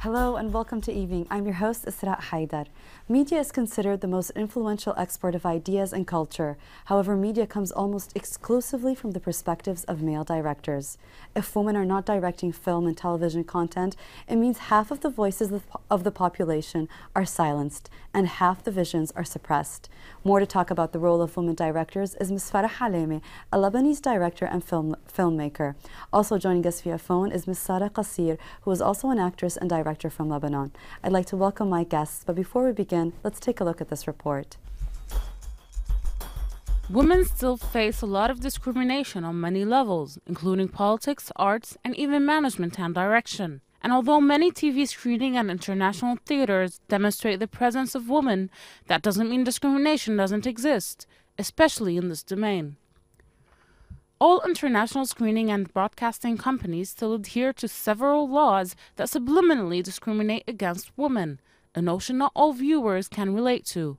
Hello and welcome to Evening. I'm your host, Sara Haidar. Media is considered the most influential export of ideas and culture. However, media comes almost exclusively from the perspectives of male directors. If women are not directing film and television content, it means half of the voices of the population are silenced and half the visions are suppressed. More to talk about the role of women directors is Ms. Farah Alameh, a Lebanese director and filmmaker. Also joining us via phone is Ms. Sara Kassir, who is also an actress and director from Lebanon. I'd like to welcome my guests, but before we begin, let's take a look at this report. Women still face a lot of discrimination on many levels, including politics, arts, and even management and direction. And although many TV screening and international theaters demonstrate the presence of women, that doesn't mean discrimination doesn't exist, especially in this domain. All international screening and broadcasting companies still adhere to several laws that subliminally discriminate against women, a notion not all viewers can relate to.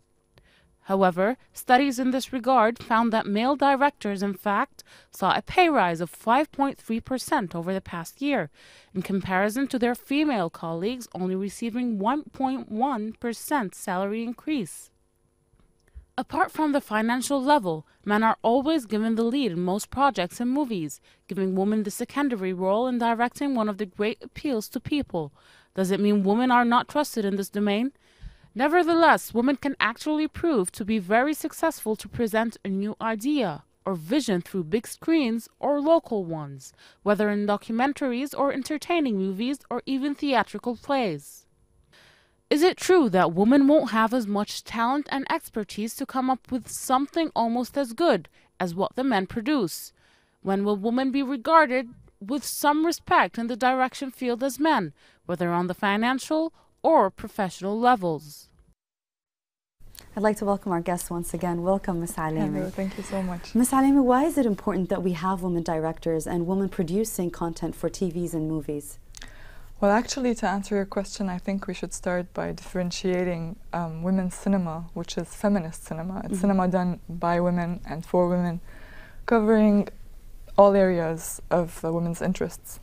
However, studies in this regard found that male directors, in fact, saw a pay rise of 5.3% over the past year, in comparison to their female colleagues only receiving 1.1% salary increase. Apart from the financial level, men are always given the lead in most projects and movies, giving women the secondary role in directing one of the great appeals to people. Does it mean women are not trusted in this domain? Nevertheless, women can actually prove to be very successful to present a new idea or vision through big screens or local ones, whether in documentaries or entertaining movies or even theatrical plays. Is it true that women won't have as much talent and expertise to come up with something almost as good as what the men produce? When will women be regarded with some respect in the direction field as men, whether on the financial or professional levels? I'd like to welcome our guests once again. Welcome, Ms. Alameh. Hello, thank you so much. Ms. Alameh, why is it important that we have women directors and women producing content for TVs and movies? Well, actually, to answer your question, I think we should start by differentiating women's cinema, which is feminist cinema. It's cinema done by women and for women, covering all areas of women's interests,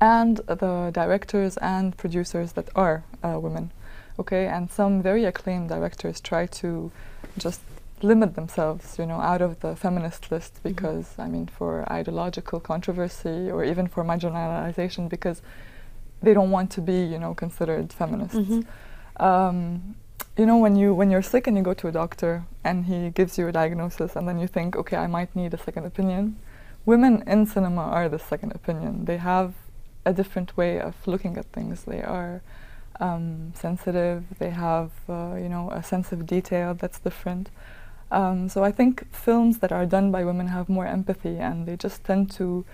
and the directors and producers that are women. Okay, and some very acclaimed directors try to just limit themselves, out of the feminist list because, I mean, for ideological controversy or even for marginalization, because they don't want to be, considered feminists. When you're sick and you go to a doctor and he gives you a diagnosis and then you think, okay, I might need a second opinion. Women in cinema are the second opinion. They have a different way of looking at things. They are sensitive. They have, a sense of detail that's different. So I think films that are done by women have more empathy, and they just tend to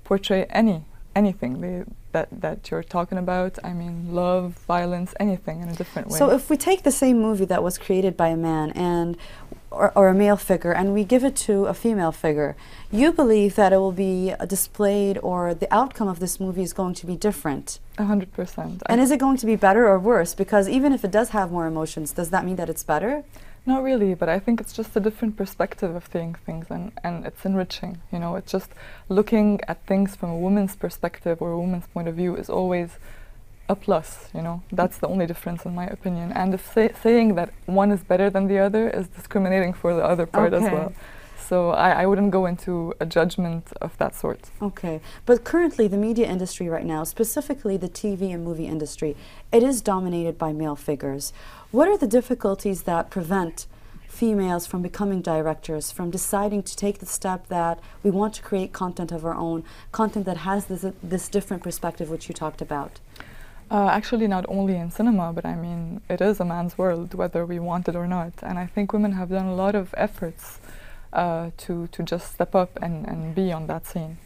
portray anything that you're talking about. I mean, love, violence, anything in a different way. So if we take the same movie that was created by a man or a male figure and we give it to a female figure, you believe that it will be displayed, or the outcome of this movie is going to be different? 100%. And is it going to be better or worse? Because even if it does have more emotions, does that mean that it's better? Not really, but I think it's just a different perspective of seeing things, and it's enriching. It's just looking at things from a woman's perspective or a woman's point of view is always a plus. That's the only difference in my opinion. And if saying that one is better than the other is discriminating for the other part as well. So I wouldn't go into a judgment of that sort. Okay, but currently the media industry right now, specifically the TV and movie industry, it is dominated by male figures. What are the difficulties that prevent females from becoming directors, from deciding to take the step that we want to create content of our own, content that has this different perspective which you talked about? Actually, not only in cinema, but I mean, it is a man's world, whether we want it or not. And I think women have done a lot of efforts to just step up and be on that scene.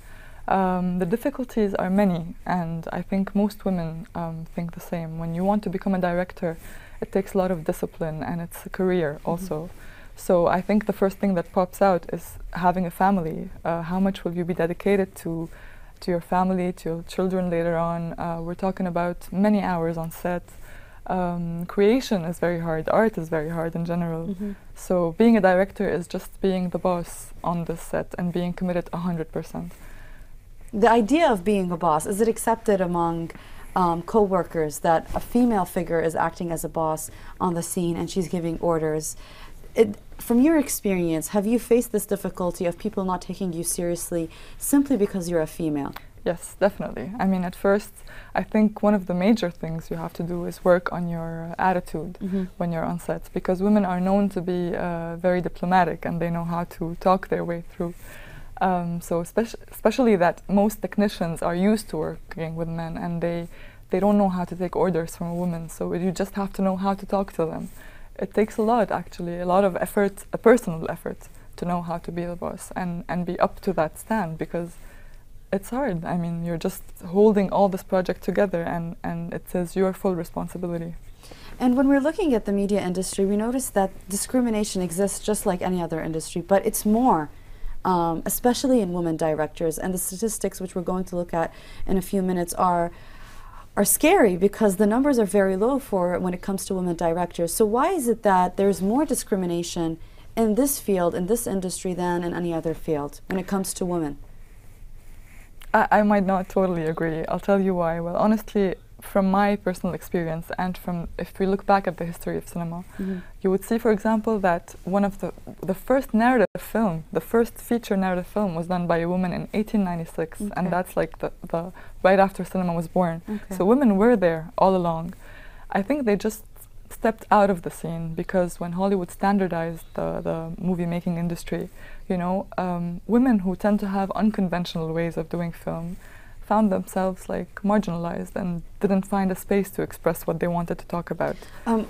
The difficulties are many, and I think most women think the same. When you want to become a director, it takes a lot of discipline, and it's a career also. So I think the first thing that pops out is having a family. How much will you be dedicated to your family, to your children later on? We're talking about many hours on set. Creation is very hard. Art is very hard in general. So being a director is just being the boss on the set and being committed 100%. The idea of being a boss, is it accepted among co-workers, that a female figure is acting as a boss on the scene and she's giving orders. From your experience, have you faced this difficulty of people not taking you seriously simply because you're a female? Yes, definitely. I mean, at first, I think one of the major things you have to do is work on your attitude when you're on set, because women are known to be very diplomatic and they know how to talk their way through. So especially that most technicians are used to working with men and they don't know how to take orders from a woman, so you just have to know how to talk to them. It takes a lot, actually, a lot of effort, a personal effort, to know how to be the boss and be up to that stand, because it's hard. I mean, you're just holding all this project together and it says your full responsibility. And when we're looking at the media industry, we notice that discrimination exists just like any other industry, but it's more. Especially in women directors, and the statistics which we're going to look at in a few minutes are scary because the numbers are very low for when it comes to women directors. So why is it that there's more discrimination in this field, in this industry, than in any other field when it comes to women? I might not totally agree. I'll tell you why. Well, honestly, from my personal experience and from, if we look back at the history of cinema, you would see, for example, that one of the first narrative film, the first feature narrative film was done by a woman in 1896, and that's like the right after cinema was born. So women were there all along. I think they just stepped out of the scene because when Hollywood standardized the movie making industry, you know, women who tend to have unconventional ways of doing film found themselves like marginalized and didn't find a space to express what they wanted to talk about.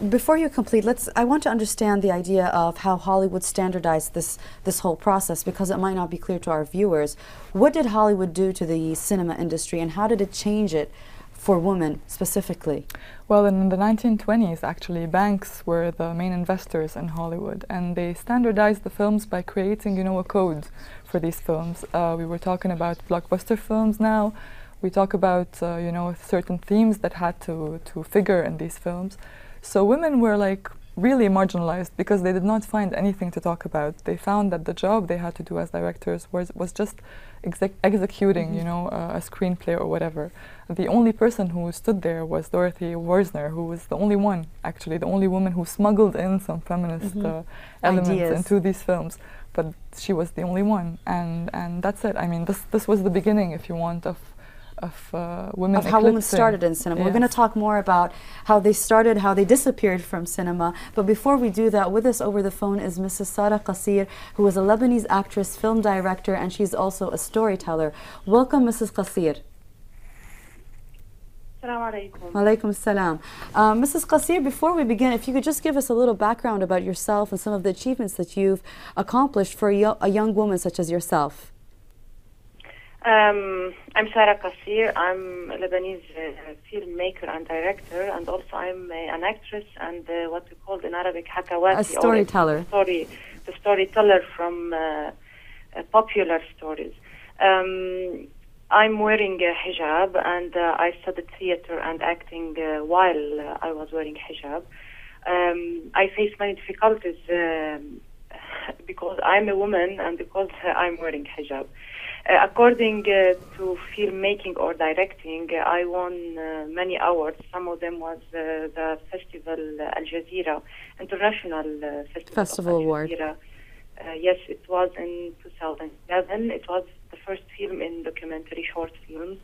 Before you complete, I want to understand the idea of how Hollywood standardized this whole process, because it might not be clear to our viewers. What did Hollywood do to the cinema industry and how did it change it for women specifically? Well, in the 1920s, actually, banks were the main investors in Hollywood, and they standardized the films by creating, you know, a code for these films. We were talking about blockbuster films now. We talk about, you know, certain themes that had to figure in these films. So women were like really marginalized because they did not find anything to talk about. They found that the job they had to do as directors was just executing, you know, a screenplay or whatever. The only person who stood there was Dorothy Worsner, who was the only one, actually, the only woman who smuggled in some feminist elements into these films. But she was the only one, and that's it. I mean, this was the beginning, if you want, of women. Of how women started in cinema. Yes. We're going to talk more about how they started, how they disappeared from cinema. But before we do that, with us over the phone is Mrs. Sara Kassir, who is a Lebanese actress, film director, and she's also a storyteller. Welcome, Mrs. Kassir. Assalamu alaikum. Walaikum salam. Mrs. Kassir, before we begin, if you could just give us a little background about yourself and some of the achievements that you've accomplished for a young woman such as yourself. I'm Sara Kassir. I'm a Lebanese filmmaker and director, and also I'm an actress and what we call in Arabic hakawati, a storyteller. The storyteller from popular stories. I'm wearing a hijab, and I studied theater and acting while I was wearing hijab. I face many difficulties because I'm a woman and because I'm wearing hijab. According to filmmaking or directing, I won many awards. Some of them was the festival Al Jazeera, International Festival Award. Yes, it was in 2011. It was the first film in documentary short films.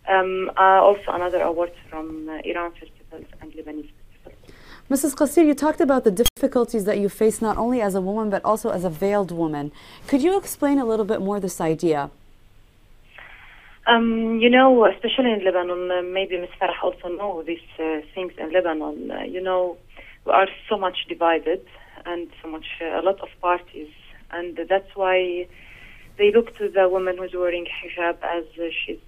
Also another award from Iran festivals and Lebanese festivals. Mrs. Kassir, you talked about the difficulties that you face not only as a woman but also as a veiled woman. Could you explain a little bit more this idea? You know, especially in Lebanon, maybe Ms. Farah also know these things in Lebanon. You know, we are so much divided and a lot of parties, and that's why they look to the woman who's wearing hijab as she's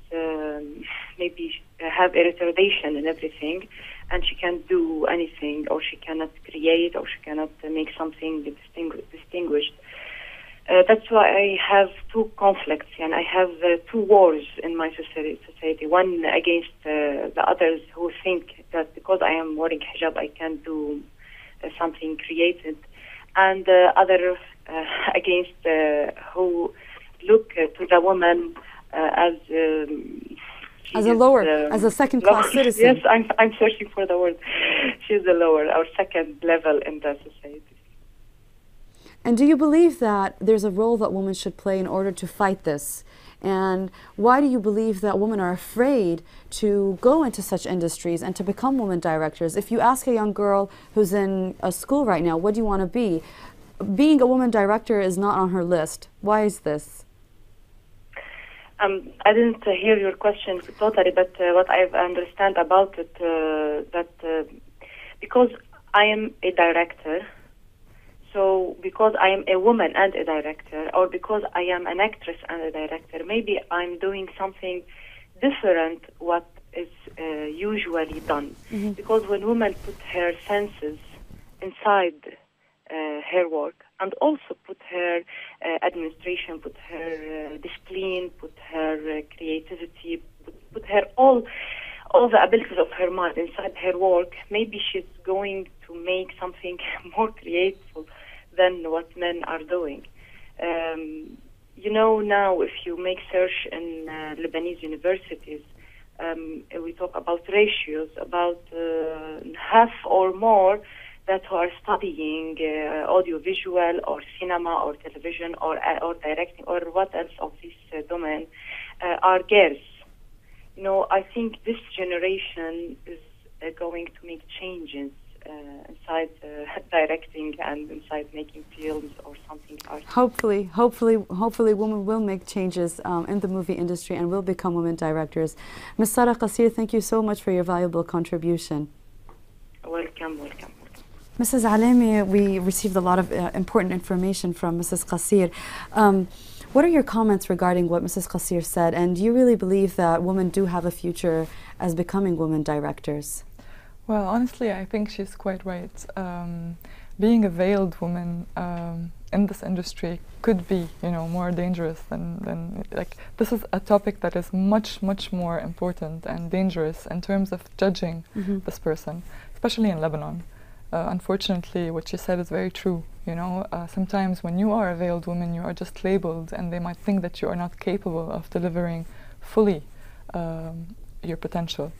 maybe have a retardation in everything, and she can't do anything, or she cannot create, or she cannot make something distinguished. That's why I have two conflicts, and I have two wars in my society. One against the others who think that because I am wearing hijab, I can do something creative, and other against who look to the woman as As a lower, as a second-class citizen. Yes, I'm searching for the word. She's the lower, or second level in the society. And do you believe that there's a role that women should play in order to fight this? And why do you believe that women are afraid to go into such industries and to become women directors? If you ask a young girl who's in a school right now, what do you want to be? Being a woman director is not on her list. Why is this? I didn't hear your question totally, but what I understand about it, because I am a director, so because I am a woman and a director, or because I am an actress and a director, maybe I'm doing something different what is usually done. Mm-hmm. Because when women put her senses inside her work, and also put her administration, put her discipline, put her creativity, put her all the abilities of her mind inside her work, maybe she's going to make something more creative than what men are doing. You know, now if you make search in Lebanese universities, we talk about ratios, about half or more that who are studying audiovisual or cinema or television or directing or what else of this domain are girls. You know, I think this generation is going to make changes inside directing and inside making films or something else. Hopefully women will make changes in the movie industry and will become women directors. Ms. Sara Kassir, thank you so much for your valuable contribution. Welcome. Mrs. Alameh, we received a lot of important information from Mrs. Kassir. What are your comments regarding what Mrs. Kassir said, and do you really believe that women do have a future as becoming women directors? Well, honestly, I think she's quite right. Being a veiled woman in this industry could be, you know, more dangerous than like, this is a topic that is much more important and dangerous in terms of judging this person, especially in Lebanon. Unfortunately, what she said is very true. You know, sometimes when you are a veiled woman, you are just labeled, and they might think that you are not capable of delivering fully your potential.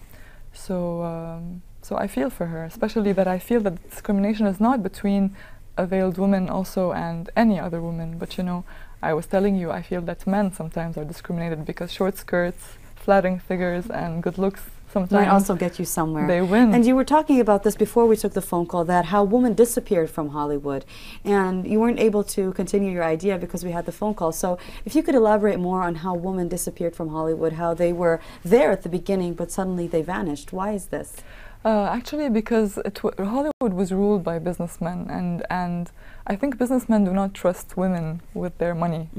So I feel for her, especially that I feel that discrimination is not between a veiled woman also and any other woman. But you know, I was telling you, I feel that men sometimes are discriminated because short skirts, flattering figures, and good looks sometimes might also get you somewhere. They win. And you were talking about this before we took the phone call, that how women disappeared from Hollywood, and you weren't able to continue your idea because we had the phone call. So if you could elaborate more on how women disappeared from Hollywood, how they were there at the beginning but suddenly they vanished. Why is this? Actually, because Hollywood was ruled by businessmen, and I think businessmen do not trust women with their money.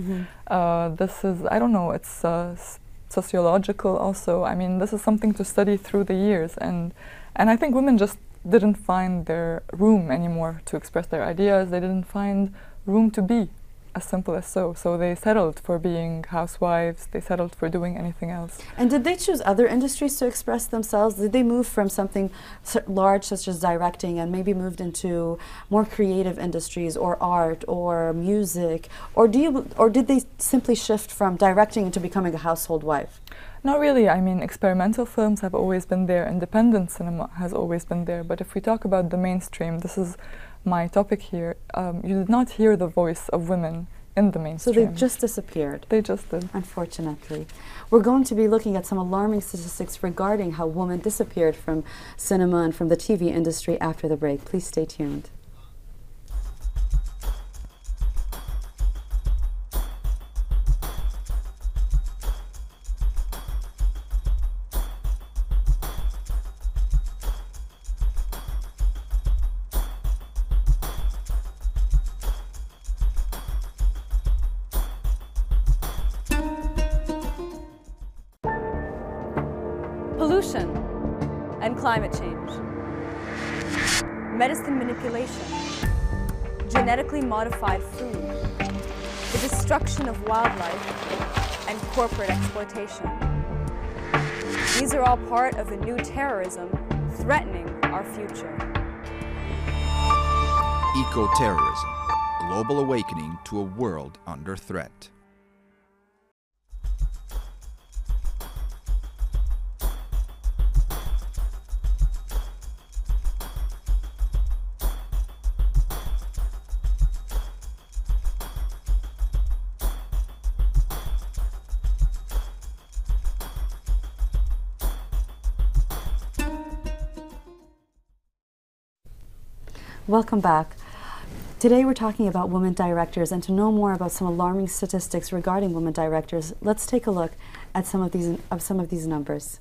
This is, I don't know, it's sociological also. I mean, this is something to study through the years, and I think women just didn't find their room anymore to express their ideas. They didn't find room to be, as simple as so. So they settled for being housewives. They settled for doing anything else. And did they choose other industries to express themselves? Did they move from something large such as directing and maybe moved into more creative industries or art or music? Or did they simply shift from directing into becoming a household wife? Not really. I mean, experimental films have always been there. Independent cinema has always been there. But if we talk about the mainstream, this is my topic here, you did not hear the voice of women in the mainstream. So they just disappeared. They just did. Unfortunately. We're going to be looking at some alarming statistics regarding how women disappeared from cinema and from the TV industry after the break. Please stay tuned. Pollution and climate change, medicine manipulation, genetically modified food, the destruction of wildlife, and corporate exploitation. These are all part of the new terrorism threatening our future. Eco-terrorism, global awakening to a world under threat. Welcome back. Today we're talking about women directors, and to know more about some alarming statistics regarding women directors, let's take a look at some of these numbers.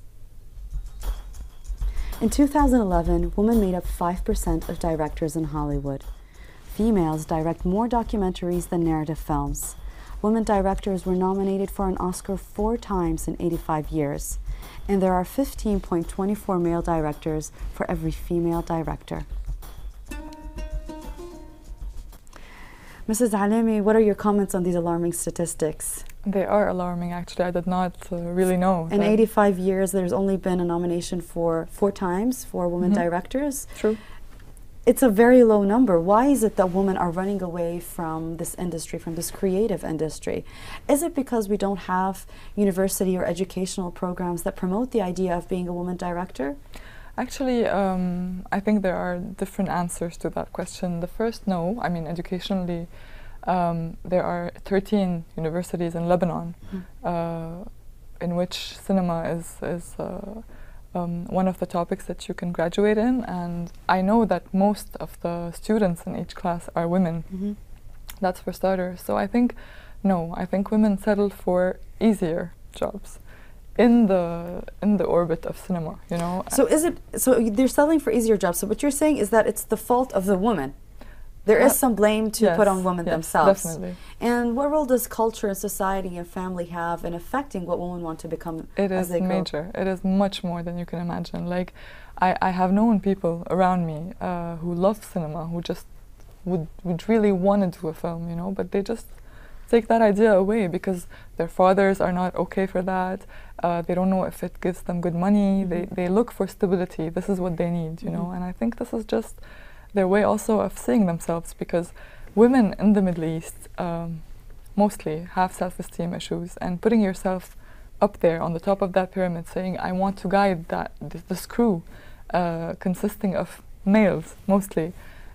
In 2011, women made up 5% of directors in Hollywood. Females direct more documentaries than narrative films. Women directors were nominated for an Oscar 4 times in 85 years, and there are 15.24 male directors for every female director. Mrs. Alameh, what are your comments on these alarming statistics? They are alarming, actually. I did not really know. In 85 years, there's only been a nomination for 4 times for women directors. True. It's a very low number. Why is it that women are running away from this industry, from this creative industry? Is it because we don't have university or educational programs that promote the idea of being a woman director? Actually, I think there are different answers to that question. The first, no. I mean, educationally, there are 13 universities in Lebanon in which cinema is one of the topics that you can graduate in. And I know that most of the students in each class are women. That's for starters. So I think, no, I think women settle for easier jobs in the orbit of cinema, you know. So they're settling for easier jobs. So what you're saying is that it's the fault of the woman. There is some blame to put on women themselves. Definitely. And what role does culture and society and family have in affecting what women want to become as they grow? It is major. It is much more than you can imagine. Like, I have known people around me who love cinema, who just would really want to do a film, you know, but they just take that idea away because their fathers are not okay for that. They don't know if it gives them good money. They look for stability. This is what they need, you know. And I think this is just their way also of seeing themselves, because women in the Middle East mostly have self-esteem issues, and putting yourself up there on the top of that pyramid saying, I want to guide this crew consisting of males mostly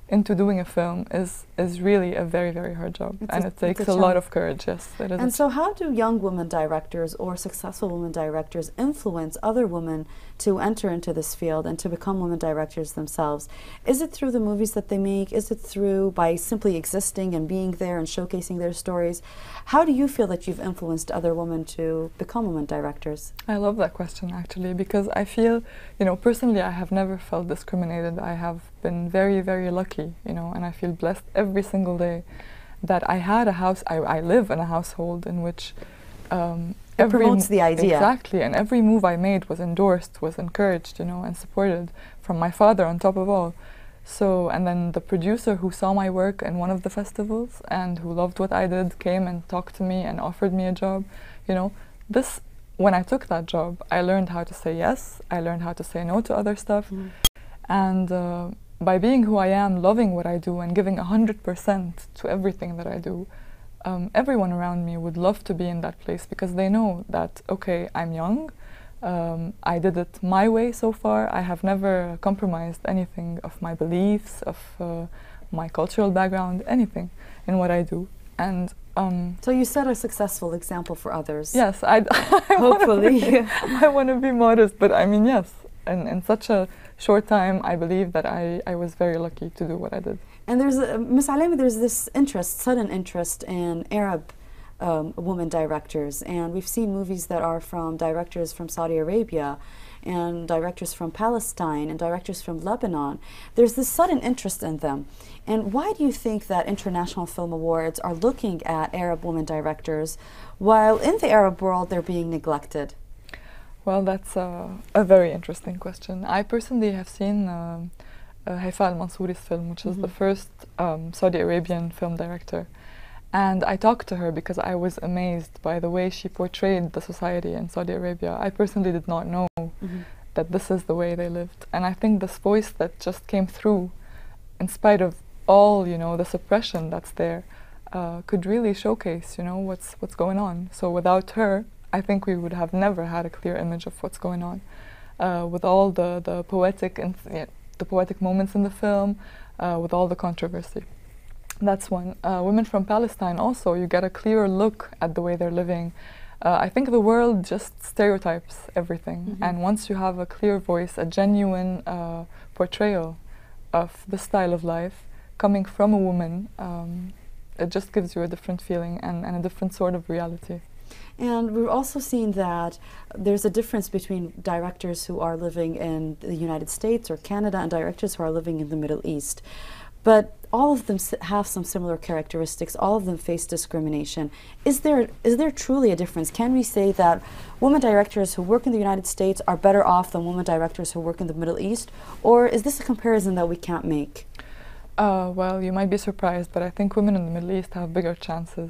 into doing a film is really a very, very hard job. And it takes a lot of courage, yes. And so how do young women directors or successful women directors influence other women to enter into this field and to become women directors themselves? Is it through the movies that they make? Is it through by simply existing and being there and showcasing their stories? How do you feel that you've influenced other women to become women directors? I love that question, actually, because I feel, you know, personally I have never felt discriminated. I have been very, very lucky, you know, and I feel blessed every single day that I had a house, I live in a household in which it promotes the idea. Exactly, and every move I made was endorsed, was encouraged, you know, and supported from my father on top of all. So, and then the producer who saw my work in one of the festivals and who loved what I did came and talked to me and offered me a job, you know. This, when I took that job, I learned how to say yes, I learned how to say no to other stuff, and by being who I am, loving what I do and giving 100% to everything that I do, everyone around me would love to be in that place, because they know that, okay, I'm young, I did it my way so far, I have never compromised anything of my beliefs, of my cultural background, anything in what I do. And so you set a successful example for others. Yes, I hopefully. I want to be modest, but I mean, yes, and in such a short time, I believe that I was very lucky to do what I did. And there's, Ms. Alameh, there's this interest, sudden interest in Arab women directors, and we've seen movies that are from directors from Saudi Arabia, and directors from Palestine, and directors from Lebanon. There's this sudden interest in them. And why do you think that international film awards are looking at Arab women directors, while in the Arab world they're being neglected? Well, that's a very interesting question. I personally have seen Haifa al-Mansouri's film, which is the first Saudi Arabian film director. And I talked to her because I was amazed by the way she portrayed the society in Saudi Arabia. I personally did not know that this is the way they lived. And I think this voice that just came through, in spite of all, you know, the suppression that's there, could really showcase, you know, what's going on. So without her, I think we would have never had a clear image of what's going on. With all the poetic moments in the film, with all the controversy. That's one. Women from Palestine also, you get a clearer look at the way they're living. I think the world just stereotypes everything. And once you have a clear voice, a genuine portrayal of the style of life coming from a woman, it just gives you a different feeling and a different sort of reality. And we've also seen that there's a difference between directors who are living in the United States or Canada and directors who are living in the Middle East. But all of them have some similar characteristics. All of them face discrimination. Is there truly a difference? Can we say that women directors who work in the United States are better off than women directors who work in the Middle East? Or is this a comparison that we can't make? Well, you might be surprised, but I think women in the Middle East have bigger chances,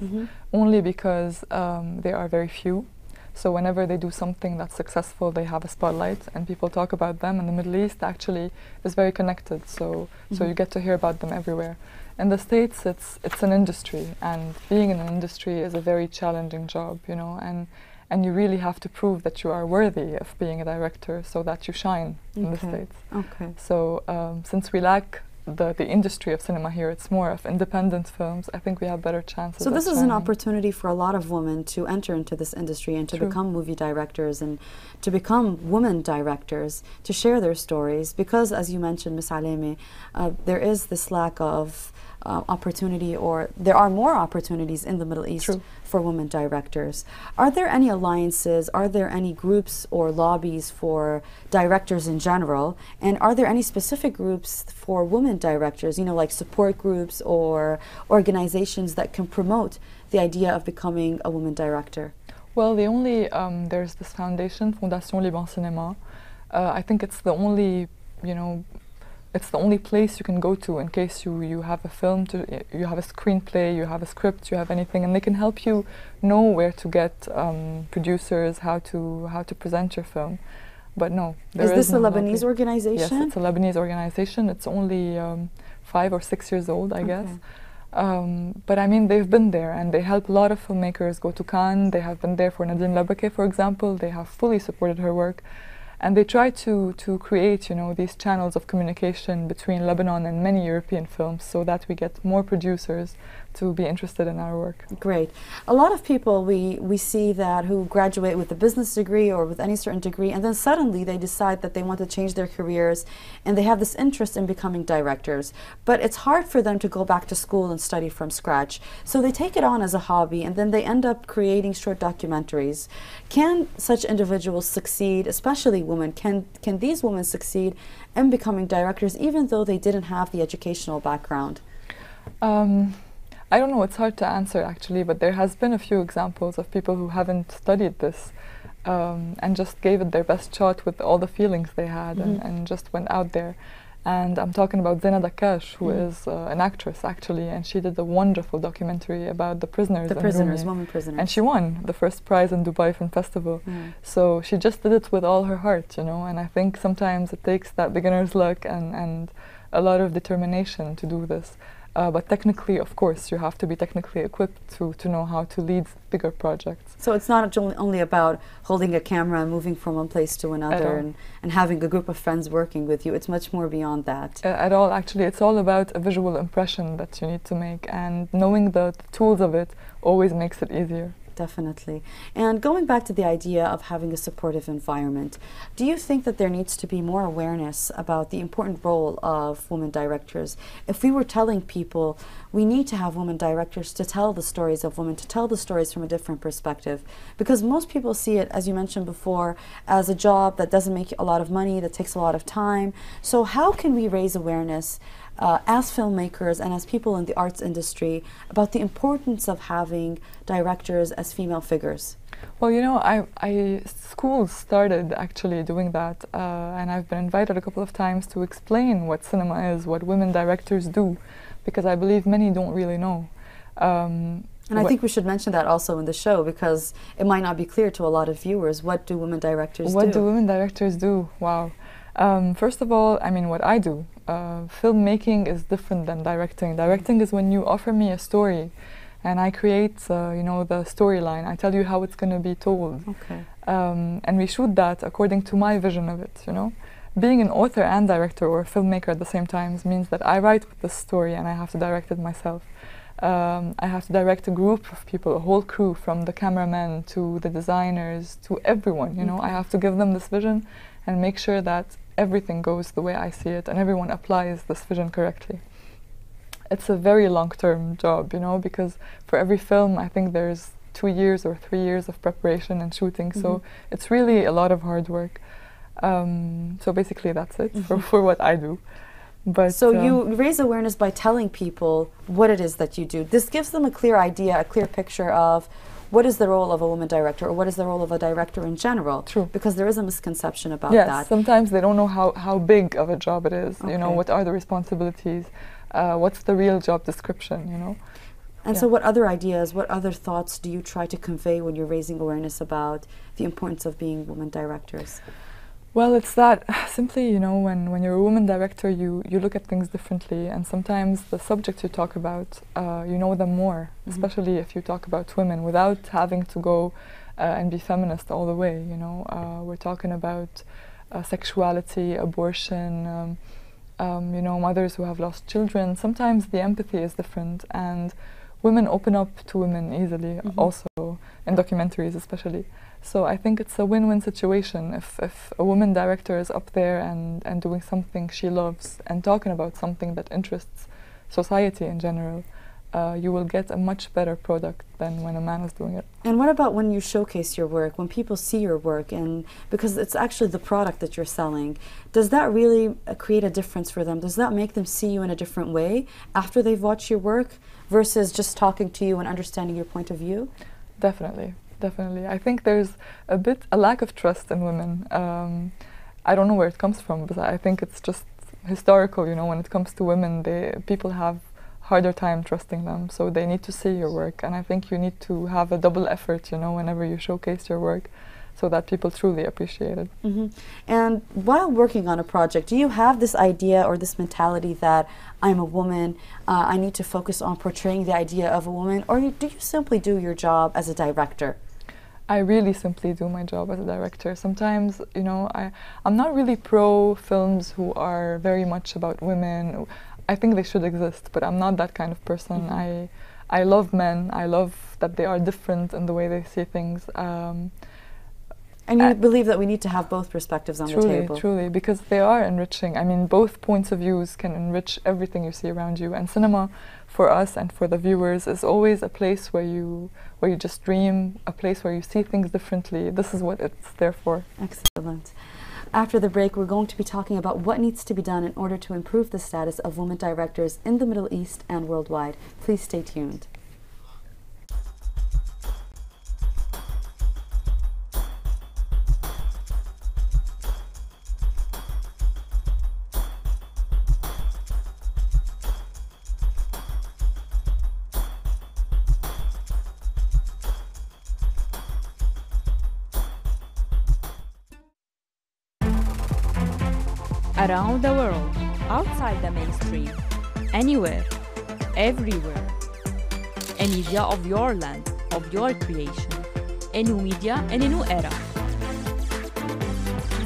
only because they are very few. So whenever they do something that's successful, they have a spotlight, and people talk about them. And the Middle East actually is very connected, so you get to hear about them everywhere. In the States, it's an industry, and being in an industry is a very challenging job, you know, and you really have to prove that you are worthy of being a director so that you shine in the States. Okay. So since we lack the industry of cinema here, it's more of independent films, I think we have better chances. So this is an opportunity for a lot of women to enter into this industry and to become movie directors and to become women directors, to share their stories, because as you mentioned, Ms. Alameh, there is this lack of opportunity, or there are more opportunities in the Middle East for women directors. Are there any alliances, are there any groups or lobbies for directors in general, and are there any specific groups for women directors, you know, like support groups or organizations that can promote the idea of becoming a woman director? Well, the only, there's this foundation, Fondation Liban Cinéma. I think it's the only, you know, it's the only place you can go to in case you have a film, you have a screenplay, you have a script, you have anything, and they can help you know where to get producers, how to present your film. But no, is this a Lebanese organization? Yes, it's a Lebanese organization. It's only 5 or 6 years old, I guess. But I mean, they've been there, and they help a lot of filmmakers go to Cannes. They have been there for Nadine Labake, for example. They have fully supported her work. And they try to create, you know, these channels of communication between Lebanon and many European films so that we get more producers to be interested in our work. Great. A lot of people we see that who graduate with a business degree or with any certain degree, and then suddenly they decide that they want to change their careers and they have this interest in becoming directors. But it's hard for them to go back to school and study from scratch. So they take it on as a hobby, and then they end up creating short documentaries. Can such individuals succeed, especially women? Can these women succeed in becoming directors even though they didn't have the educational background? I don't know, it's hard to answer actually, but there has been a few examples of people who haven't studied this and just gave it their best shot with all the feelings they had and just went out there. And I'm talking about Zena Dakash, who is an actress actually, and she did a wonderful documentary about the prisoners. Women prisoners. And she won the first prize in Dubai Film Festival. So she just did it with all her heart, you know, and I think sometimes it takes that beginner's luck and a lot of determination to do this. But technically, of course, you have to be technically equipped to know how to lead bigger projects. So it's not only about holding a camera and moving from one place to another and having a group of friends working with you. It's much more beyond that. At all, actually. It's all about a visual impression that you need to make, and knowing the tools of it always makes it easier. Definitely. And going back to the idea of having a supportive environment, do you think that there needs to be more awareness about the important role of women directors? If we were telling people we need to have women directors to tell the stories of women, to tell the stories from a different perspective, because most people see it, as you mentioned before, as a job that doesn't make a lot of money, that takes a lot of time. So how can we raise awareness as filmmakers and as people in the arts industry about the importance of having directors as female figures? Well, you know, schools started actually doing that, and I've been invited a couple of times to explain what cinema is, what women directors do, because I believe many don't really know. And I think we should mention that also in the show, because it might not be clear to a lot of viewers. What do women directors do? What do women directors do? Wow. First of all, I mean, what I do. Filmmaking is different than directing. Directing is when you offer me a story and I create, you know, the storyline. I tell you how it's going to be told. Okay. And we shoot that according to my vision of it, you know. Being an author and director, or filmmaker at the same time, means that I write with the story and I have to direct it myself. I have to direct a group of people, a whole crew, from the cameramen to the designers to everyone, you know. I have to give them this vision and make sure that everything goes the way I see it and everyone applies this vision correctly. It's a very long-term job, you know, because for every film I think there's 2 years or 3 years of preparation and shooting, so it's really a lot of hard work. So basically that's it for what I do. But so you raise awareness by telling people what it is that you do. This gives them a clear idea, a clear picture of what is the role of a woman director, or what is the role of a director in general. True. Because there is a misconception about yes, that. Sometimes they don't know how big of a job it is. You know, what are the responsibilities, what's the real job description, you know. And so what other ideas, what other thoughts do you try to convey when you're raising awareness about the importance of being women directors? Well, it's that simply, you know, when you're a woman director, you look at things differently, and sometimes the subjects you talk about, you know them more, especially if you talk about women, without having to go and be feminist all the way, you know. We're talking about sexuality, abortion, you know, mothers who have lost children. Sometimes the empathy is different, and women open up to women easily, also, in documentaries especially. So I think it's a win-win situation if a woman director is up there and doing something she loves and talking about something that interests society in general, you will get a much better product than when a man is doing it. And what about when you showcase your work, when people see your work, and because it's actually the product that you're selling, does that really create a difference for them? Does that make them see you in a different way after they've watched your work versus just talking to you and understanding your point of view? Definitely. Definitely. I think there's a lack of trust in women. I don't know where it comes from, but I think it's just historical, you know. When it comes to women, people have harder time trusting them, so they need to see your work, and I think you need to have a double effort, you know, whenever you showcase your work, so that people truly appreciate it. And while working on a project, do you have this idea or this mentality that I'm a woman, I need to focus on portraying the idea of a woman, or do you simply do your job as a director? I really simply do my job as a director. Sometimes, you know, I'm not really pro films who are very much about women. I think they should exist, but I'm not that kind of person. I love men. I love that they are different in the way they see things. And you believe that we need to have both perspectives on the table? Truly, because they are enriching. I mean, both points of views can enrich everything you see around you. And cinema, for us and for the viewers, is always a place where you just dream, a place where you see things differently. This is what it's there for. Excellent. After the break, we're going to be talking about what needs to be done in order to improve the status of women directors in the Middle East and worldwide. Please stay tuned. Around the world, outside the mainstream, anywhere, everywhere. A media of your land, of your creation. A new media in a new era.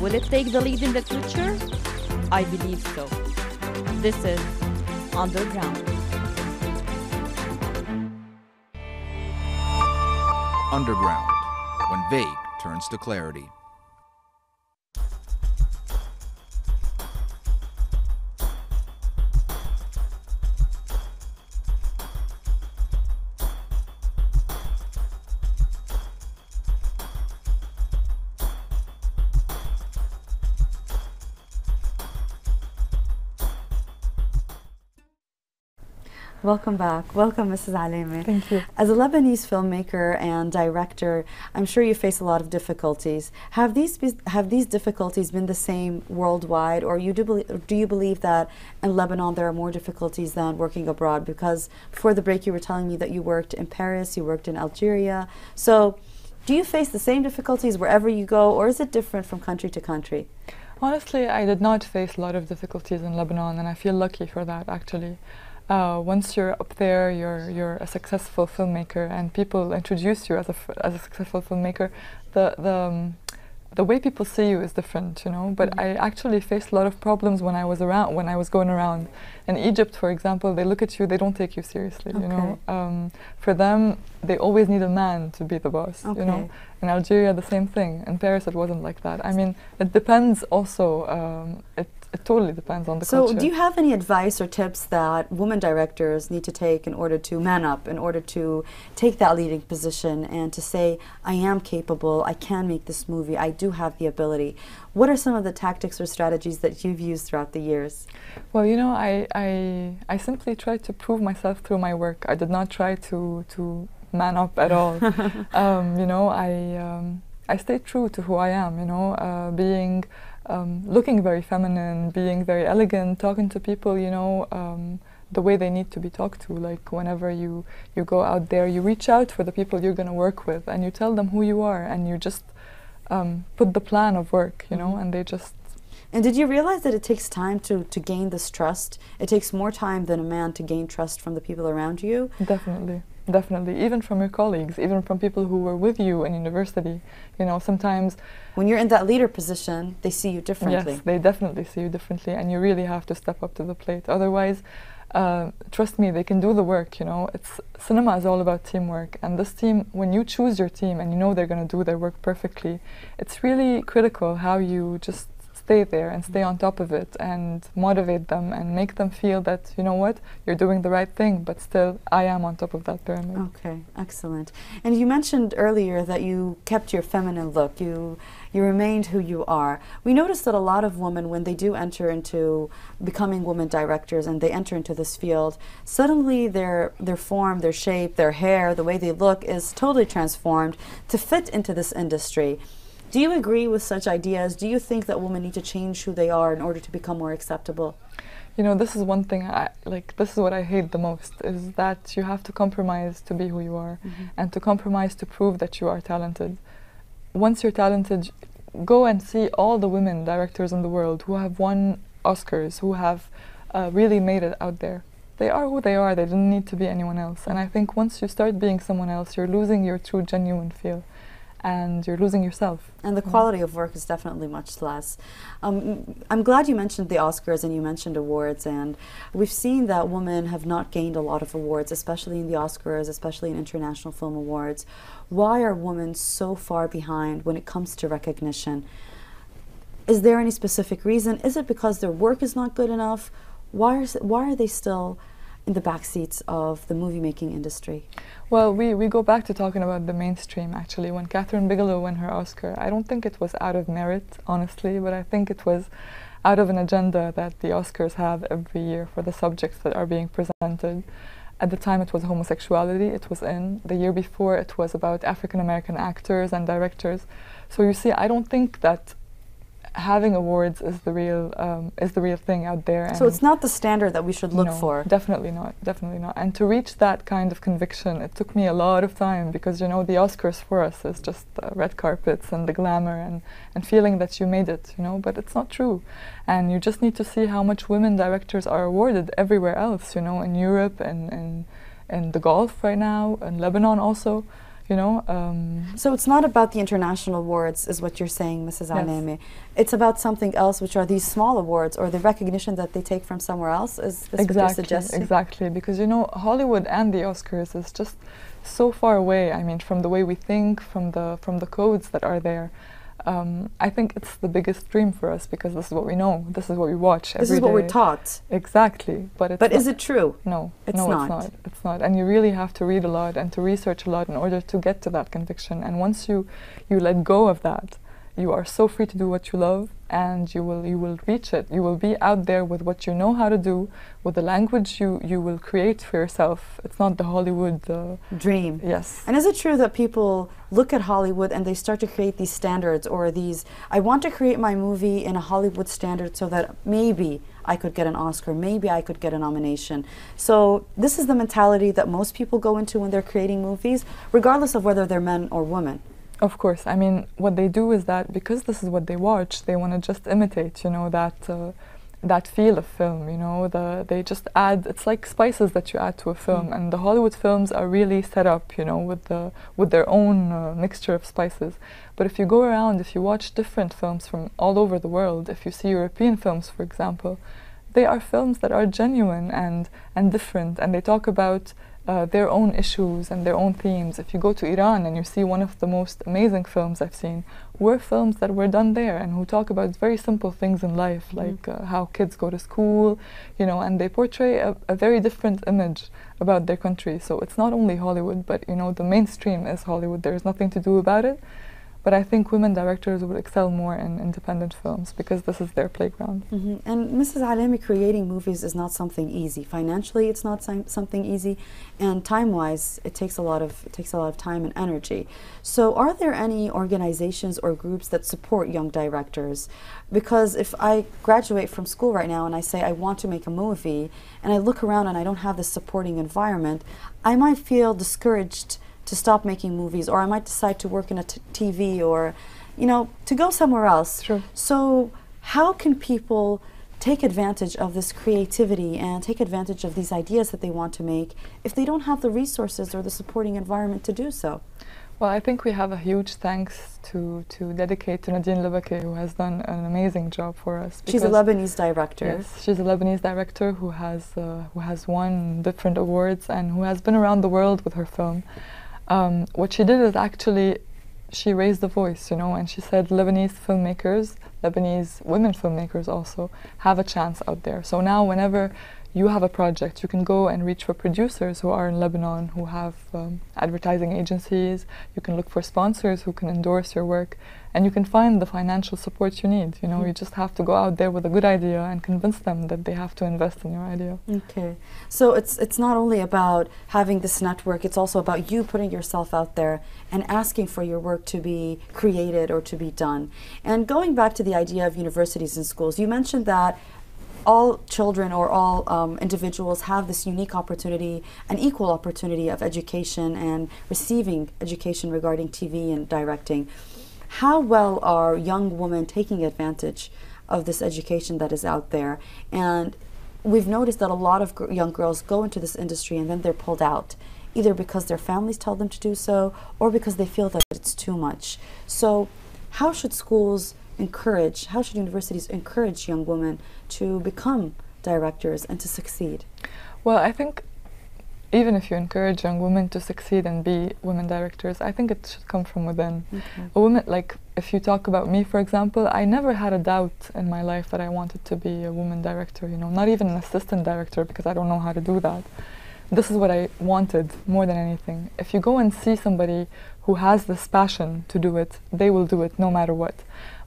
Will it take the lead in the future? I believe so. This is Underground. Underground, when vague turns to clarity. Welcome back. Welcome, Mrs. Alameh. Thank you. As a Lebanese filmmaker and director, I'm sure you face a lot of difficulties. Have these difficulties been the same worldwide, or do you believe that in Lebanon there are more difficulties than working abroad? Because before the break you were telling me that you worked in Paris, you worked in Algeria. So do you face the same difficulties wherever you go, or is it different from country to country? Honestly, I did not face a lot of difficulties in Lebanon, and I feel lucky for that, actually. Once you're up there, you're a successful filmmaker, and people introduce you as a successful filmmaker. The the way people see you is different, you know. But I actually faced a lot of problems when I was going around. In Egypt, for example, they look at you, they don't take you seriously, you know. For them, they always need a man to be the boss, you know. In Algeria, the same thing. In Paris, it wasn't like that. I mean, it depends also, it totally depends on the culture. So do you have any advice or tips that women directors need to take in order to man up, in order to take that leading position and to say, I am capable, I can make this movie, I do have the ability? What are some of the tactics or strategies that you've used throughout the years? Well, you know, I simply tried to prove myself through my work. I did not try to man up at all. You know, I stayed true to who I am, you know, being looking very feminine, being very elegant, talking to people, you know, the way they need to be talked to. Like whenever you go out there, you reach out for the people you're going to work with and you tell them who you are and you just put the plan of work, you know, and they just... And did you realize that it takes time to gain this trust? It takes more time than a man to gain trust from the people around you? Definitely. Definitely, even from your colleagues, even from people who were with you in university. You know, sometimes... When you're in that leader position, they see you differently. Yes, they definitely see you differently, and you really have to step up to the plate. Otherwise, trust me, they can do the work, you know. Cinema is all about teamwork, and this team, when you choose your team and you know they're going to do their work perfectly, it's really critical how you just stay there and stay on top of it and motivate them and make them feel that, you know what, you're doing the right thing, but still I am on top of that pyramid. Okay, excellent. And you mentioned earlier that you kept your feminine look, you remained who you are. We noticed that a lot of women, when they do enter into becoming women directors and they enter into this field, suddenly their form, their shape, their hair, the way they look is totally transformed to fit into this industry. Do you agree with such ideas? Do you think that women need to change who they are in order to become more acceptable? You know, this is one thing, this is what I hate the most, is that you have to compromise to be who you are and to compromise to prove that you are talented. Once you're talented, go and see all the women directors in the world who have won Oscars, who have really made it out there. They are who they are, they didn't need to be anyone else. And I think once you start being someone else, you're losing your true, genuine feel. And you're losing yourself. And the quality of work is definitely much less. I'm glad you mentioned the Oscars and you mentioned awards, and we've seen that women have not gained a lot of awards, especially in the Oscars, especially in international film awards. Why are women so far behind when it comes to recognition? Is there any specific reason? Is it because their work is not good enough? Why are they still in the back seats of the movie making industry? Well, we go back to talking about the mainstream, actually. When Catherine Bigelow won her Oscar, I don't think it was out of merit, honestly, but I think it was out of an agenda that the Oscars have every year for the subjects that are being presented. At the time, it was homosexuality, it was in. The year before, it was about African-American actors and directors. So you see, I don't think that having awards is the real thing out there. So it's not the standard that we should look for? Definitely not, definitely not. And to reach that kind of conviction, it took me a lot of time, because, you know, the Oscars for us is just red carpets and the glamour and feeling that you made it, you know, but it's not true. And you just need to see how much women directors are awarded everywhere else, you know, in Europe and in the Gulf right now, in Lebanon also. You know, so it's not about the international awards, is what you're saying, Mrs. Alameh. It's about something else, which are these small awards or the recognition that they take from somewhere else. Is this what you're suggesting? Exactly, because, you know, Hollywood and the Oscars is just so far away. I mean, from the way we think, from the codes that are there. I think it's the biggest dream for us, because this is what we know, this is what we watch every day. This is what we're taught. Exactly, but it's But is it true? No, it's not. It's not. And you really have to read a lot and to research a lot in order to get to that conviction. And once you let go of that, you are so free to do what you love, and you will reach it. You will be out there with what you know how to do, with the language you will create for yourself. It's not the Hollywood dream. Yes. And is it true that people look at Hollywood and they start to create these standards, or these, I want to create my movie in a Hollywood standard so that maybe I could get an Oscar, maybe I could get a nomination. So this is the mentality that most people go into when they're creating movies, regardless of whether they're men or women. Of course. I mean, what they do is that because this is what they watch, they want to just imitate, you know, that that feel of film, you know, they just add, it's like spices that you add to a film, and the Hollywood films are really set up, you know, with their own mixture of spices. But if you go around, if you watch different films from all over the world, if you see European films, for example, they are films that are genuine and different, and they talk about their own issues and their own themes. If you go to Iran and you see one of the most amazing films I've seen, were films that were done there and who talk about very simple things in life, like how kids go to school, you know, and they portray a very different image about their country. So it's not only Hollywood, but you know, the mainstream is Hollywood. There's nothing to do about it. But I think women directors will excel more in independent films because this is their playground. And Mrs. Alameh, creating movies is not something easy. Financially, it's not something easy, and time-wise, it takes a lot of time and energy. So, are there any organizations or groups that support young directors? Because if I graduate from school right now and I say I want to make a movie, and I look around and I don't have this supporting environment, I might feel discouraged to stop making movies, or I might decide to work in a TV, or, you know, to go somewhere else. Sure. So how can people take advantage of this creativity and take advantage of these ideas that they want to make if they don't have the resources or the supporting environment to do so? Well, I think we have a huge thanks to dedicate to Nadine Lebake, who has done an amazing job for us. She's a Lebanese director. Yes, she's a Lebanese director who has won different awards and who has been around the world with her film. What she did is actually, she raised the voice, you know, and she said Lebanese filmmakers, Lebanese women filmmakers also, have a chance out there. So now whenever you have a project, you can go and reach for producers who are in Lebanon, who have advertising agencies. You can look for sponsors who can endorse your work, and you can find the financial support you need. You know, you just have to go out there with a good idea and convince them that they have to invest in your idea. Okay, so it's not only about having this network, it's also about you putting yourself out there and asking for your work to be created or to be done. And going back to the idea of universities and schools, you mentioned that all children or all individuals have this unique opportunity, an equal opportunity of education and receiving education regarding TV and directing. How well are young women taking advantage of this education that is out there? And we've noticed that a lot of young girls go into this industry and then they're pulled out, either because their families tell them to do so or because they feel that it's too much. So how should schools encourage, how should universities encourage young women to become directors and to succeed? Well, I think even if you encourage young women to succeed and be women directors, I think it should come from within. A woman, like if you talk about me, for example, I never had a doubt in my life that I wanted to be a woman director, you know, not even an assistant director, because I don't know how to do that. This is what I wanted more than anything. If you go and see somebody who has this passion to do it, they will do it no matter what.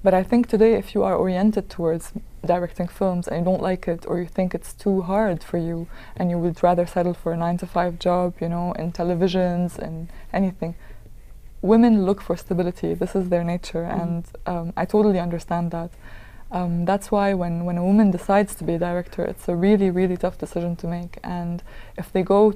But I think today, if you are oriented towards directing films and you don't like it, or you think it's too hard for you and you would rather settle for a 9-to-5 job, you know, in televisions and anything, women look for stability. This is their nature, and I totally understand that. That's why when a woman decides to be a director, it's a really, really tough decision to make. And if they go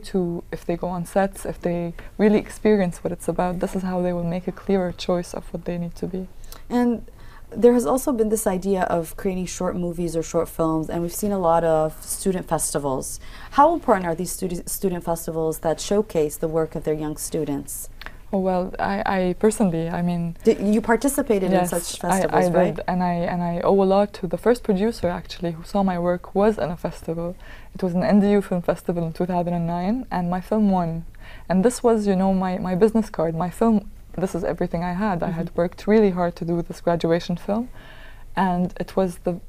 on sets, if they really experience what it's about, this is how they will make a clearer choice of what they need to be. And there has also been this idea of creating short movies or short films, and we've seen a lot of student festivals. How important are these student festivals that showcase the work of their young students? Oh, well, I personally, I mean... You participated in such festivals, I right? did, and I owe a lot to the first producer, actually, who saw my work, was in a festival. It was an NDU Film Festival in 2009, and my film won. And this was, you know, my business card. My film, this is everything I had. I had worked really hard to do this graduation film, and it was the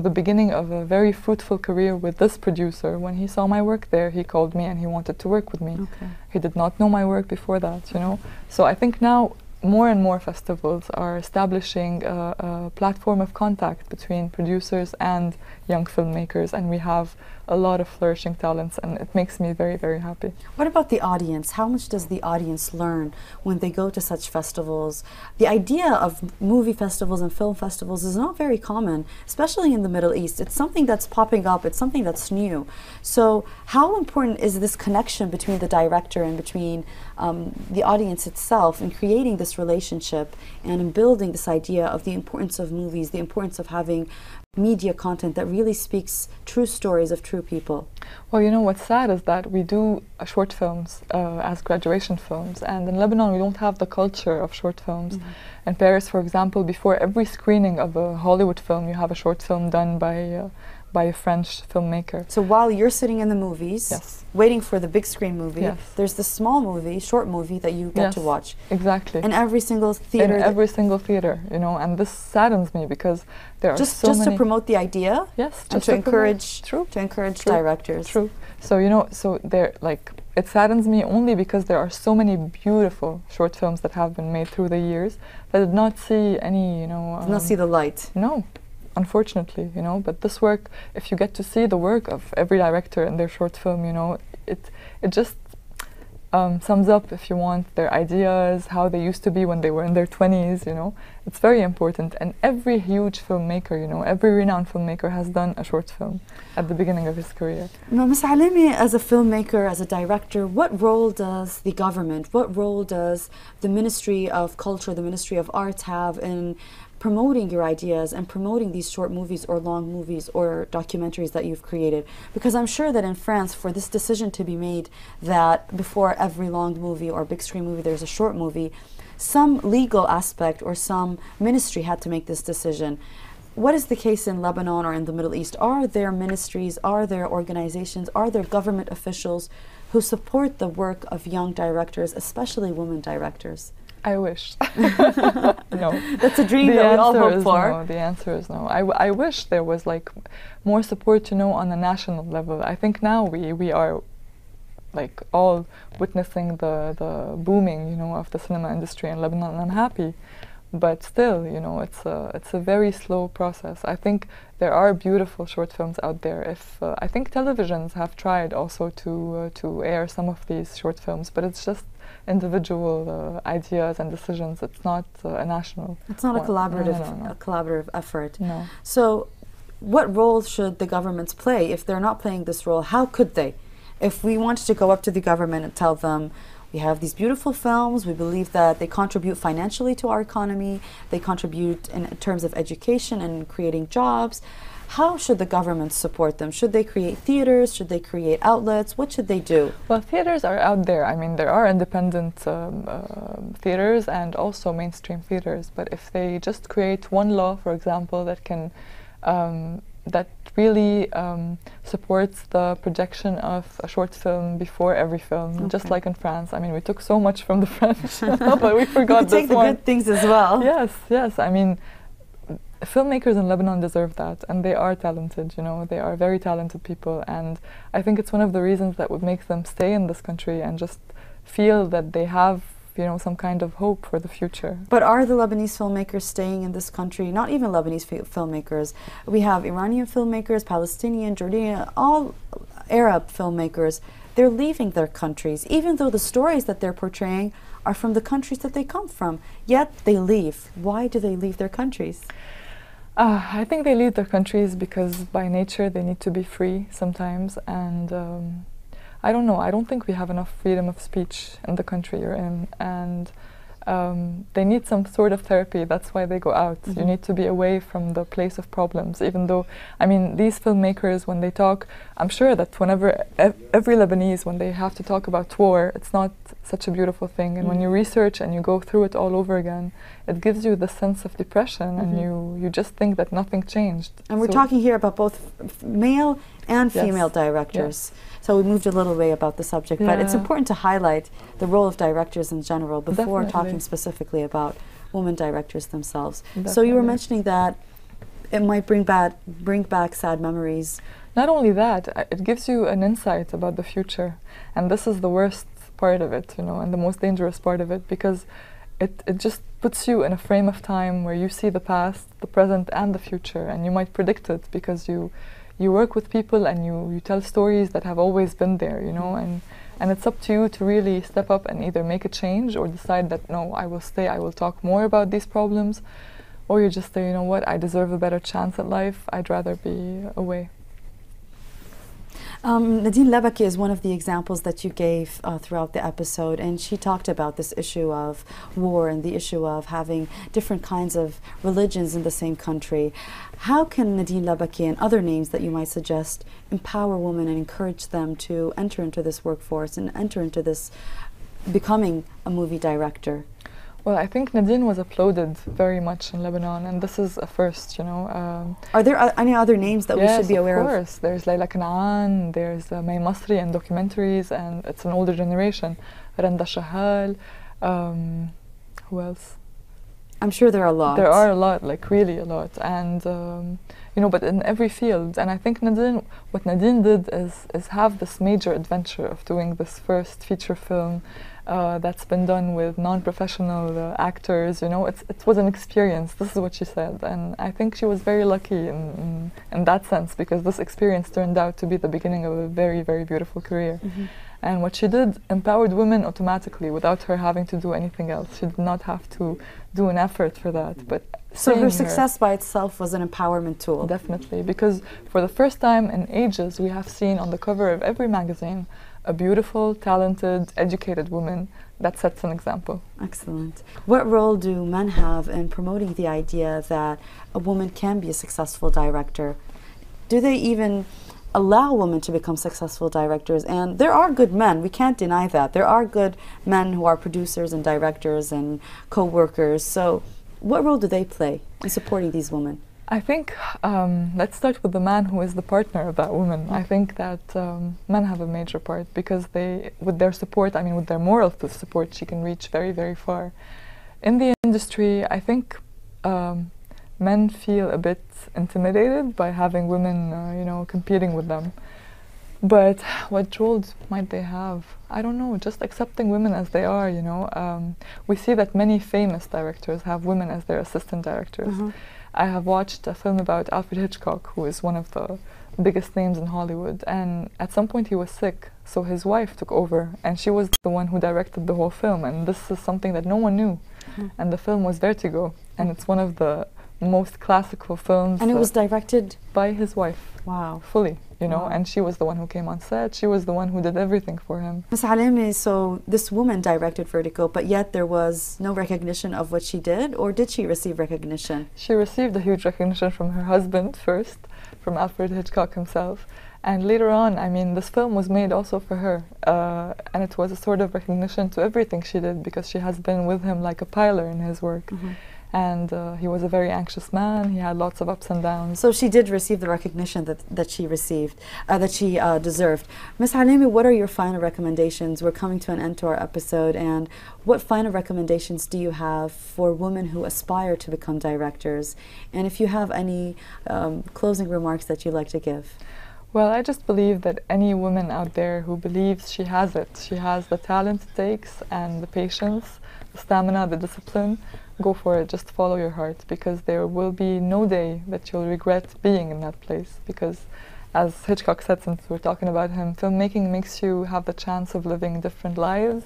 beginning of a very fruitful career with this producer. When he saw my work there, he called me and he wanted to work with me. Okay. He did not know my work before that, you know. So I think now more and more festivals are establishing a platform of contact between producers and young filmmakers, and we have a lot of flourishing talents, and it makes me very, very happy. What about the audience? How much does the audience learn when they go to such festivals? The idea of movie festivals and film festivals is not very common, especially in the Middle East. It's something that's popping up, it's something that's new. So how important is this connection between the director and between the audience itself in creating this relationship and in building this idea of the importance of movies, the importance of having media content that really speaks true stories of true people? Well, you know what's sad is that we do short films as graduation films, and in Lebanon we don't have the culture of short films. In Paris, for example, before every screening of a Hollywood film, you have a short film done by a French filmmaker. So while you're sitting in the movies, Yes. waiting for the big screen movie, Yes. there's the small movie, short movie that you get to Yes, watch. Exactly. In every single theater. In every single theater, you know, and this saddens me because there are just so many. to promote the idea, Yes, and just to promote- encourage True. True. directors. True. So you know, so there, like, it saddens me only because there are so many beautiful short films that have been made through the years that did not see any, you know, Did not see the light. no, unfortunately, you know. But this work, if you get to see the work of every director in their short film, you know, it just sums up, if you want, their ideas, how they used to be when they were in their 20s, you know. It's very important. And every huge filmmaker, you know, every renowned filmmaker has done a short film at the beginning of his career. Now, Ms. Alameh, as a filmmaker, as a director, what role does the government, what role does the Ministry of Culture, the Ministry of Arts have in promoting your ideas and promoting these short movies or long movies or documentaries that you've created? Because I'm sure that in France, for this decision to be made that before every long movie or big screen movie there's a short movie, some legal aspect or some ministry had to make this decision. What is the case in Lebanon or in the Middle East? Are there ministries, are there organizations, are there government officials who support the work of young directors, especially women directors? I wish. No. That's a dream that we all hope for. No. The answer is no. I wish there was like more support, you know, on a national level. I think now we are like all witnessing the booming, you know, of the cinema industry in Lebanon, and I'm happy. But still, you know, it's a very slow process. I think there are beautiful short films out there. If I think televisions have tried also to air some of these short films, but it's just individual ideas and decisions. It's not a national. It's not a collaborative, No. a collaborative effort. No. So, what role should the governments play? If they're not playing this role, how could they? If we wanted to go up to the government and tell them, we have these beautiful films, we believe that they contribute financially to our economy, they contribute in terms of education and creating jobs, how should the government support them? Should they create theaters? Should they create outlets? What should they do? Well, theaters are out there. I mean, there are independent theaters and also mainstream theaters. But if they just create one law, for example, that can that really supports the projection of a short film before every film, just like in France. I mean, we took so much from the French, but we forgot this take the one. good things as well. Yes, yes. I mean, filmmakers in Lebanon deserve that, and they are talented, you know, they are very talented people, and I think it's one of the reasons that would make them stay in this country and just feel that they have, you know, some kind of hope for the future. But are the Lebanese filmmakers staying in this country? Not even Lebanese filmmakers. We have Iranian filmmakers, Palestinian, Jordanian, all Arab filmmakers. They're leaving their countries, even though the stories that they're portraying are from the countries that they come from, yet they leave. Why do they leave their countries? I think they leave their countries because by nature they need to be free sometimes, and I don't know, I don't think we have enough freedom of speech in the country you're in, and they need some sort of therapy. That's why they go out. Mm-hmm. You need to be away from the place of problems, even though, I mean, these filmmakers, when they talk, I'm sure that whenever every Lebanese, when they have to talk about war, it's not such a beautiful thing, and when you research and you go through it all over again, it gives you the sense of depression, and you just think that nothing changed. And we're talking here about both male and female Yes. directors. So we moved a little way about the subject, but it's Yeah. important to highlight the role of directors in general before Definitely. talking specifically about women directors themselves. So you were Definitely. mentioning that it might bring back sad memories. Not only that, it gives you an insight about the future, and this is the worst part of it, you know, and the most dangerous part of it, because it just puts you in a frame of time where you see the past, the present, and the future, and you might predict it because you work with people and you tell stories that have always been there, you know, and it's up to you to really step up and either make a change or decide that, no, I will stay, I will talk more about these problems, or you just say, you know what, I deserve a better chance at life, I'd rather be away. Nadine Lebaki is one of the examples that you gave throughout the episode, and she talked about this issue of war and the issue of having different kinds of religions in the same country. How can Nadine Lebaki and other names that you might suggest empower women and encourage them to enter into this workforce and enter into this becoming a movie director? Well, I think Nadine was applauded very much in Lebanon, and this is a first, you know. Are there any other names that we should be aware of? Yes, of course. There's Layla Kanaan, there's May Masri in documentaries, and it's an older generation. Randa Shahal, who else? I'm sure there are a lot. There are a lot, like really a lot, and you know, but in every field. And I think what Nadine did is have this major adventure of doing this first feature film that's been done with non-professional actors. You know, it was an experience. This is what she said, and I think she was very lucky in that sense, because this experience turned out to be the beginning of a very, very beautiful career. Mm-hmm. And what she did empowered women automatically without her having to do anything else. She did not have to do an effort for that. But so her success by itself was an empowerment tool. Definitely, because for the first time in ages, we have seen on the cover of every magazine a beautiful, talented, educated woman that sets an example. Excellent. What role do men have in promoting the idea that a woman can be a successful director? Do they even allow women to become successful directors? And there are good men, we can't deny that. There are good men who are producers and directors and co-workers. So what role do they play in supporting these women? I think, let's start with the man who is the partner of that woman. I think that men have a major part, because they, with their support, I mean with their moral support, she can reach very, very far. In the industry, I think men feel a bit intimidated by having women, you know, competing with them. But what roles might they have? I don't know, just accepting women as they are, you know. We see that many famous directors have women as their assistant directors. Mm-hmm. I have watched a film about Alfred Hitchcock, who is one of the biggest names in Hollywood, and at some point he was sick, so his wife took over, and she was the one who directed the whole film, and this is something that no one knew. Mm-hmm. And the film was Vertigo, and it's one of the most classical films. And it was directed by his wife. Wow. Fully, you know, wow. And she was the one who came on set, she was the one who did everything for him. Ms. Alameh, so this woman directed Vertigo, but yet there was no recognition of what she did, or did she receive recognition? She received a huge recognition from her husband first, from Alfred Hitchcock himself, and later on, I mean, this film was made also for her, and it was a sort of recognition to everything she did, because she has been with him like a pillar in his work. Mm-hmm. And he was a very anxious man. He had lots of ups and downs. So she did receive the recognition that she received, that she deserved. Ms. Alameh, what are your final recommendations? We're coming to an end to our episode, and what final recommendations do you have for women who aspire to become directors? And if you have any closing remarks that you'd like to give. Well, I just believe that any woman out there who believes she has it, she has the talent it takes and the patience, the stamina, the discipline, go for it. Just follow your heart, because there will be no day that you'll regret being in that place. Because as Hitchcock said, since we're talking about him, filmmaking makes you have the chance of living different lives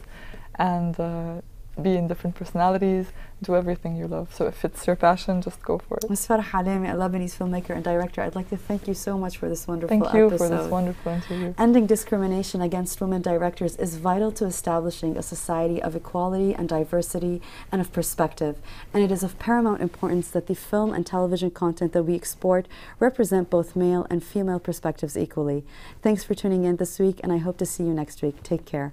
and be in different personalities, do everything you love. So if it's your passion, just go for it. Ms. Farah Alameh, a Lebanese filmmaker and director, I'd like to thank you so much for this wonderful episode. Thank you for this wonderful interview. Ending discrimination against women directors is vital to establishing a society of equality and diversity and of perspective. And it is of paramount importance that the film and television content that we export represent both male and female perspectives equally. Thanks for tuning in this week, and I hope to see you next week. Take care.